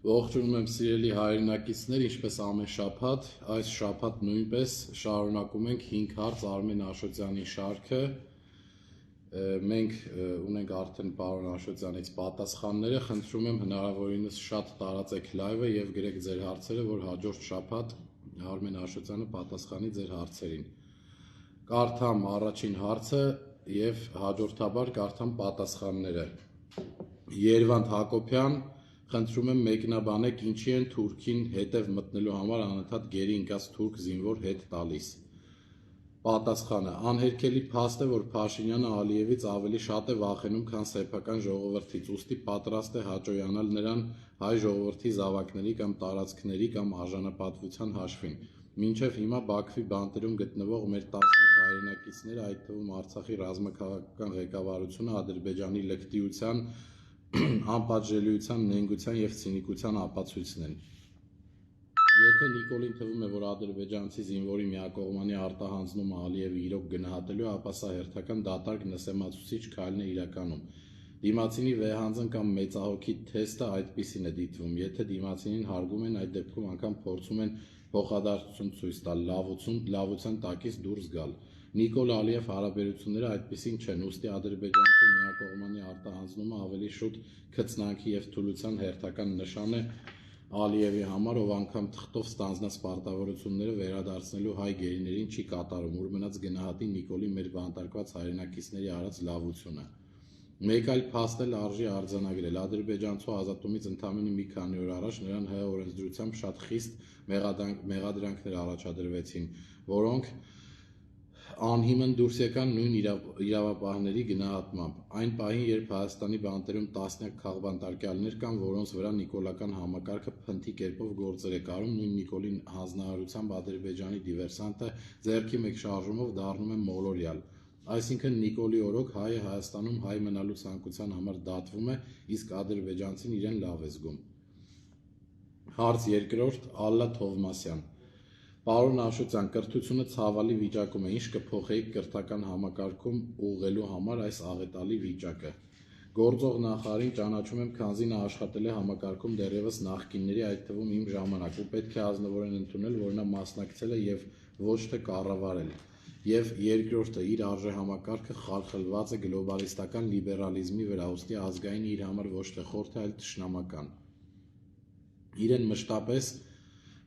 Ողջունում եմ սիրելի հայրենակիցներ, ինչպես ամեն շաբաթ, այս շաբաթ նույնպես շարունակում ենք 5 հարց Արմեն Աշոտյանի շարքը։ Մենք ունենք արդեն պարոն Աշոտյանից պատասխանները, խնդրում եմ հնարավորինս շատ տարածեք լայվը եւ գրեք ձեր հարցերը, որ հաջորդ շաբաթ Արմեն Աշոտյանը պատասխանի ձեր հարցերին։ Կարդամ առաջին հարցը եւ հաջորդաբար կարդամ պատասխանները։ Երվանդ Հակոբյան, խնդրում եմ մեկնաբանեք ինչի են Թուրքին հետև մտնելու համար անընդհատ գերի ընկած թուրք զինվոր հետ տալիս։ Պատասխանը. անհերքելի փաստ է, որ Փաշինյանը Ալիևից ավելի շատ է վախենում, քան սեփական ժողովրդից, ուստի պատրաստ է հաճոյանալ նրան հայ ժողովրդի զավակների կամ տարածքների կամ արժանապատվության հաշվին։ Մինչև հիմա Բաքվի բանտերում գտնվող մեր 11 հայրենակիցները, այդ թվում Արցախի ռազմաքաղաքական ղեկավարությունը Ադրբեջանի լկտիության, անպատժելիության, նենգության եւ ցինիկության ապացույցն են։ Եթե Նիկոլին թվում է, որ ադրբեջանցի զինվորի միակողմանի արտահանձնումը Ալիևի իրոք գնահատելու է, ապա սա հերթական դատարկ նսեմացուցիչ քայլն է իրականում։ Դիմացինի վեհանձն կամ մեծահոգի թեստը այդպիսին է դիտվում։ Եթե դիմացինին հարգում են, այդ դեպքում անգամ փորձում են փոխադարձություն ցույց տալ, լավության տակից դուրս գալ։ Նիկոլ Ալիև հարաբերությունները այդպիսին չեն, ուստի ադրբեջանցու միակողմանի արտահանձնումը ավելի շուտ քծնանքի եւ թուլության հերթական նշան է Ալիևի համար, ով անգամ թղթով ստանձնած պարտավորությունները վերադարձնելու հայ գերիներին չի կատարում, ուր մնաց գնահատի Նիկոլի մեր բանտարկված հայրենակիցների արած լավությունը։ Մեկ այլ փաստ էլ արժի արձանագրել։ Ադրբեջանցու ազատումից ընդամենը մի քանի օր առաջ նրան ՀՀ օրենսդրությամբ շատ խիստ մեղադրանքներ առաջադրվեցին, որոնք անհիմն դուրս եկան նույն իրավապահների գնահատմամբ։ Այն պահին, երբ Հայաստանի բանտերում տասնյակ քաղբանտարկյալներ կան, որոնց վրա նիկոլական համակարգը փնթի կերպով գործեր է կարում, նույն Նիկոլին հանձնարարությամբ Ադրբեջանի դիվերսանտը ձեռքի մեկ շարժումով դառնում է մոլորյալ։ Այսինքն Նիկոլի օրոք հայը Հայաստանում հայ մնալու ցանկության համար դատվում է, իսկ ադրբեջանցին իրեն լավ է զգում։ Հարց երկրորդ, Ալլա Թովմասյան։ Պարոն Աշոտյան, կրթությունը ցավալի վիճակում է, ինչ կփոխեիք կրթական համակարգում ուղղելու համար այս աղետալի վիճակը։ Գործող նախարարին ճանաչում եմ, քանզի նա աշխատել է համակարգում դեռևս նախկինների, այդ թվում իմ ժամանակ, ու պետք է ազնվորեն ընդունել, որ նա մասնակցել է եւ ոչ թե կառավարել։ Եվ երկրորդը, իր արժեհամակարգը խարխլված է գլոբալիստական լիբերալիզմի վրա, ուստի ազգային իր համար ոչ թե խորթ է, այլ թշնամական։ Իրեն մշտապես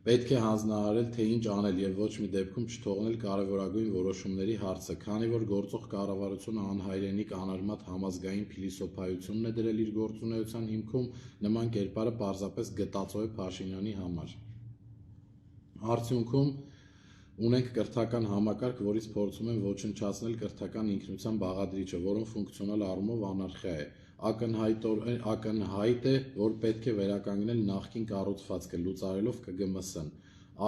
պետք է հանձնարարել, թե ինչ անել եւ ոչ մի դեպքում չթողնել կարևորագույն որոշումների հարցը, քանի որ գործող կառավարությունը անհայրենիք անարմատ համազգային փիլիսոփայությունն է դրել իր գործունեության հիմքում, նման կերպարը պարզապես գտածո է Փաշինյանի համար։ Արդյունքում ունենք կրթական համակարգ, որից փորձում են ոչնչացնել կրթական ինքնության բաղադրիչը, որոնց ֆունկցիոնալ առումով անարխիա է։ Ակնհայտ է, որ պետք է վերականգնել նախկին կառուցվածքը, լուծարելով ԿԳՄՍ-ն,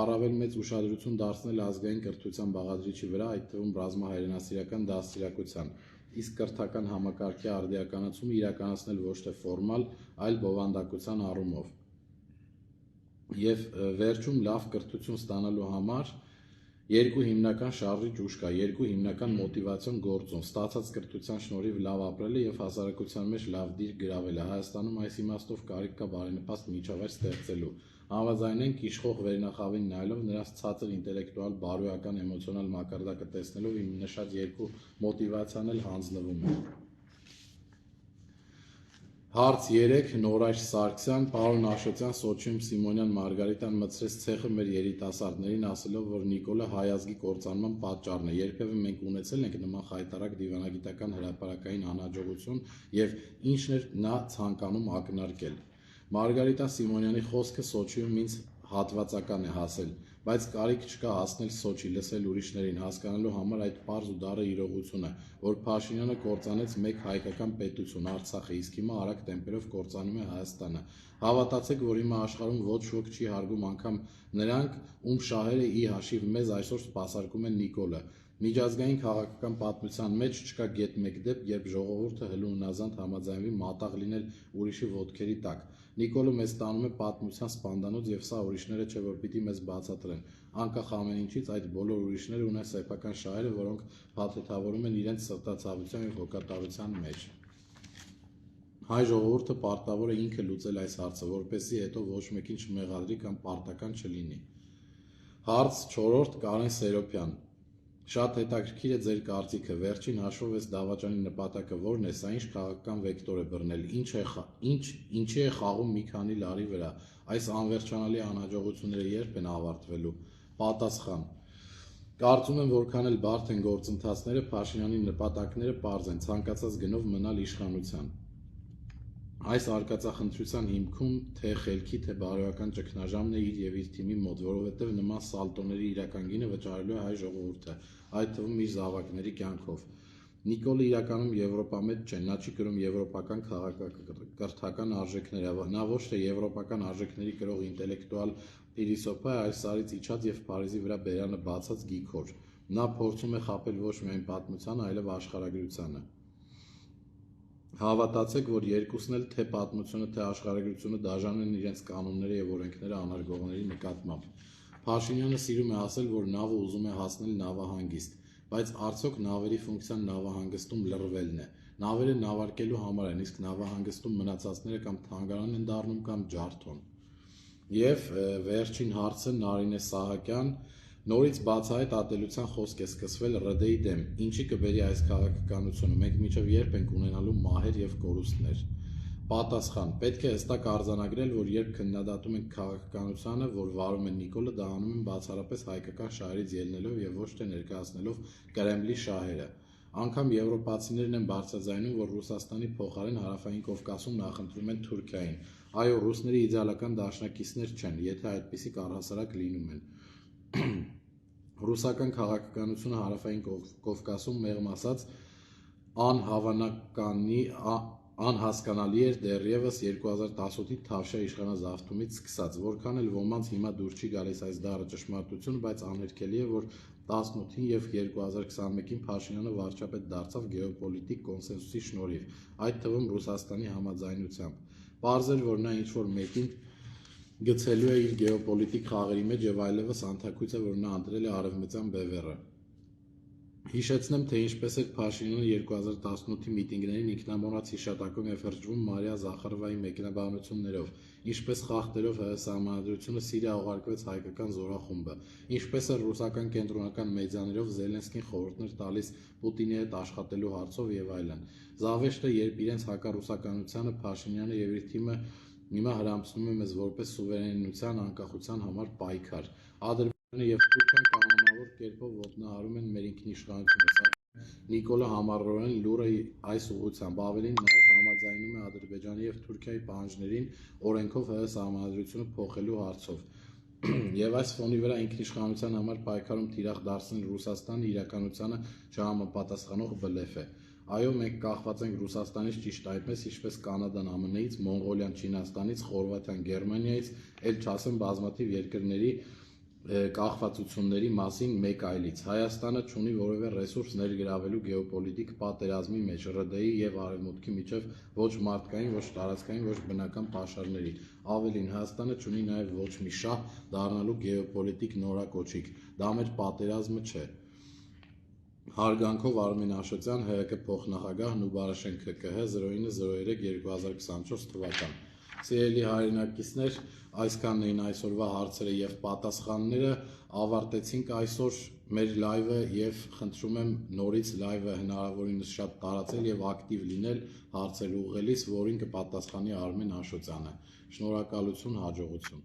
առավել մեծ ուշադրություն դարձնել ազգային կրթության բաղադրիչի վրա, այդ թվում ռազմահայրենասիրական դաստիարակության, իսկ կրթական համակարգի արդիականացումը իրականացնել ոչ թե ֆորմալ, այլ բովանդակության առումով։ Եվ վերջում լավ կրթություն ստանալու համար երկու հիմնական շարժիչ ուժ կա, երկու հիմնական մոտիվացիոն գործոն՝ ստացած կրթության շնորհիվ լավ ապրելը եւ հասարակության մեջ լավ դիրք գրավելը։ Հայաստանում այս իմաստով կարիք կա բարենպաստ միջավայր ստեղծելու։ Համաձայնենք իշխող վերնախավին նայելով, նրանց ցածր ինտելեկտուալ, բարոյական, էմոցիոնալ մակարդակը տեսնելով իմ նշած երկու մոտիվացիան էլ հանձնվում է։ Հարց 3, Նորայր Սարգսյան, պարոն Աշոտյան, Սոչիում Սիմոնյան Մարգարիտան մտցրեց ցեխը մեր երիտասարդներին, ասելով, որ Նիկոլը հայ ազգի կործանման պատճառն է։ Երբևէ մենք ունեցել ենք նման խայտարակ դիվանագիտական հրապարակային անհաջողություն եւ ինչն էր նա ցանկանում ակնարկել։ Մարգարիտա Սիմոնյանի խոսքը Սոչիում ինձ հատվածական է հասել, բայց կարիք չկա հասնել Սոչի, լսել ուրիշներին, հասկանալու համար այդ պարզ ու դառը իրողությունը, որ Փաշինյանը կործանեց մեկ հայկական պետություն, Արցախը, իսկ հիմա արագ տեմպերով կործանում է Հայաստանը։ Հավատացեք, որ հիմա աշխարհում ոչ ոք չի հարգում անգամ նրանք, ում շահերը ի հաշիվ մեզ այսօր սպասարկում են Նիկոլը։ Միջազգային քաղաքական պատմության մեջ չկա գետ մեկ դեպք, երբ ժողովուրդը հլունազանդ համաձայնվի մատաղ լինել ուրիշի ոտքերի տակ։ Նիկոլը մեզ տանում է պատմության սպանդանոց եւ սա ուրիշները չէ, որ պիտի մեզ բացատրեն։ Անկախ ամեն ինչից այդ բոլոր ուրիշները ունեն սեփական շահերը, որոնք փաթեթավորում են իրենց սրտացավության եւ հոգատարության մեջ։ Հայ ժողովուրդը պարտավոր է ինքը լուծել այս հարցը, որպեսզի հետո ոչ մեկին չմեղադրի կամ պարտական չլինի։ Հարց 4. Կարեն Սերոբյան. Շատ հետաքրքիր է ձեր կարծիքը, վերջին հաշվով այս դավաճանի նպատակը որն է, սա ինչ քաղաքական վեկտոր է բռնել, ինչի է խաղում մի քանի լարի վրա, այս անվերջանալի անհաջողությունները երբ են ավարտվելու։ Պատասխան. Կարծում եմ, որքան էլ բարդ են գործընթացները, Փաշինյանի նպատակները պարզ են, ցանկացած գնով մնալ իշխանության։ Այս արկածախնդրության հիմքում թե խելքի, թե բարոյական ճգնաժամն է իր եւ իր թիմի մոտ, որովհետեւ նման սալտոների իրական գինը վճարելու է հայ ժողովուրդը, այդ թվում իր զավակների կյանքով։ Նիկոլը իրականում եվրոպամետ չէ, նա չի կրում եվրոպական քաղաքակրթական արժեքները, նա ոչ թե եվրոպական արժեքների կրող ինտելեկտուալ փիլիսոփա է, այլ սարից իջած եւ Փարիզի վրա բերանը բացած գիքոր։ Նա փորձում է խաբել ոչ միայն պատմությանը, այլև աշխարհագրությանը։ Հավատացեք, որ երկուսն էլ թե պատմությունը, թե աշխարհագրությունը դաժան են իրենց կանոնները եւ օրենքները անարգողների նկատմամբ։ Փաշինյանը սիրում է ասել, որ նավը ուզում է հասնել նավահանգիստ, բայց արդյոք նավերի ֆունկցիան նավահանգստում լռվելն է։ Նավերը նավարկելու համար են, իսկ նավահանգստում մնացածները կամ թանգարան են դառնում կամ ջարդոն։ Եվ վերջին հարցը Նարինե Սահակյան. Նորից բացահայտ ատելության խոսք է սկսվել ՌԴ-ի դեմ, ինչի կբերի այս քաղաքականությունը, մենք մինչև երբ ենք ունենալու մահեր եւ կորուստներ։ Պատասխան. պետք է հստակ արձանագրել, որ երբ քննադատում ենք քաղաքականությունը, որ վարում է Նիկոլը, դա անում են բացառապես հայկական շահերից ելնելով եւ ոչ թե ներկայացնելով Կրեմլի շահերը։ Անգամ եվրոպացիներն են բարձրաձայնում, որ Ռուսաստանի փոխարեն Հարավային Կովկասում նախընտրում են Թուրքիային։ Այո, ռուսների իդեալական դաշնակիցներ չեն, եթե այդպիսիք առհասարակ լինում են։ Ռուսական քաղաքականությունը Հարավային Կովկասում մեղմ ասած անհասկանալի էր դեռևս 2018-ի Թավշյա իշխանազավթումից սկսած, որքան էլ ոմանց հիմա դուր չի գալիս այս դառը ճշմարտություն, բայց անհերքելի է, որ 18-ին եւ 2021-ին Փաշինյանը վարչապետ դարձավ գեոպոլիտիկ կոնսենսուսի շնորհիվ, այդ թվում Ռուսաստանի համաձայնությամբ։ Պարզ էր, որ նա ինչ-որ մեկին գցելու է իր գեոպոլիտիկ խաղերի մեջ եւ այլևս անթակույց է, որ նա ընտրել է արևմտյան բևեռը։ Հիշեցնեմ, թե ինչպես էր Փաշինյանը 2018-ի միտինգներին ինքնամոռաց հիշատակում եւ հրճվում Մարիա Զախարովայի մեկնաբանություններով, ինչպես խախտելով ՀՀ Սահմանադրությունը Սիրիա ուղարկվեց հայկական զորախումբը, ինչպես էր ռուսական կենտրոնական մեդիաներով Զելենսկին խորհուրդներ տալիս Պուտինի հետ աշխատելու հարցով եւ այլն։ Զավեշտը, երբ իրենց հակառուսականությանը Փաշինյանը եւ իր թիմը հիմա հրամցնում է մեզ որպես սուվերենության անկախության համար պայքար։ Ադրբեջանը եւ Թուրքիան կանոնավոր կերպով ոտնահարում են մեր ինքնիշխանությունը, սակայն Նիկոլը համառորեն լուր է այս ուղղությամբ, ավելին նաեւ համաձայնում է Ադրբեջանի եւ Թուրքիայի պահանջներին օրենքով ՀՀ Սահմանադրությունը փոխելու հարցով։ Եվ այս ֆոնի վրա ինքնիշխանության համար պայքարում թիրախ դարձնել Ռուսաստանը իրականությանը չհամապատասխանող բլեֆ է։ Այո, մենք կախված ենք Ռուսաստանից ճիշտ այնպես, ինչպես Կանադան ԱՄՆ-ից, Մոնղոլիան Չինաստանից, Խորվաթիան Գերմանիայից, էլ չասեմ բազմաթիվ երկրների կախվածությունների մասին մեկ այլից։ Հայաստանը չունի որևէ ռեսուրս ներգրավելու գեոպոլիտիկ պատերազմի մեջ ՌԴ-ի եւ Արևմուտքի միջև ոչ մարդկային, ոչ տարածքային, ոչ բնական պաշարների։ Ավելին, Հայաստանը չունի նաեւ ոչ մի շահ դառնալու գեոպոլիտիկ նորակոչիկ։ Դա մեր պատերազմը չէ։ Հարգանքով Արմեն Աշոտյան, ՀՀԿ փոխնախագահ, Նուբարաշեն ՔԿՀ 09/03/2024 թվական։ Սիրելի հայրենակիցներ, այսքանն էին այսօրվա հարցերը եւ պատասխանները, ավարտեցինք այսօր մեր լայվը եւ խնդրում եմ նորից լայվը հնարավորինս շատ տարածել եւ ակտիվ լինել հարցեր ուղղելիս, որին կպատասխանի Արմեն Աշոտյանը։ Շնորհակալություն, հաջողություն։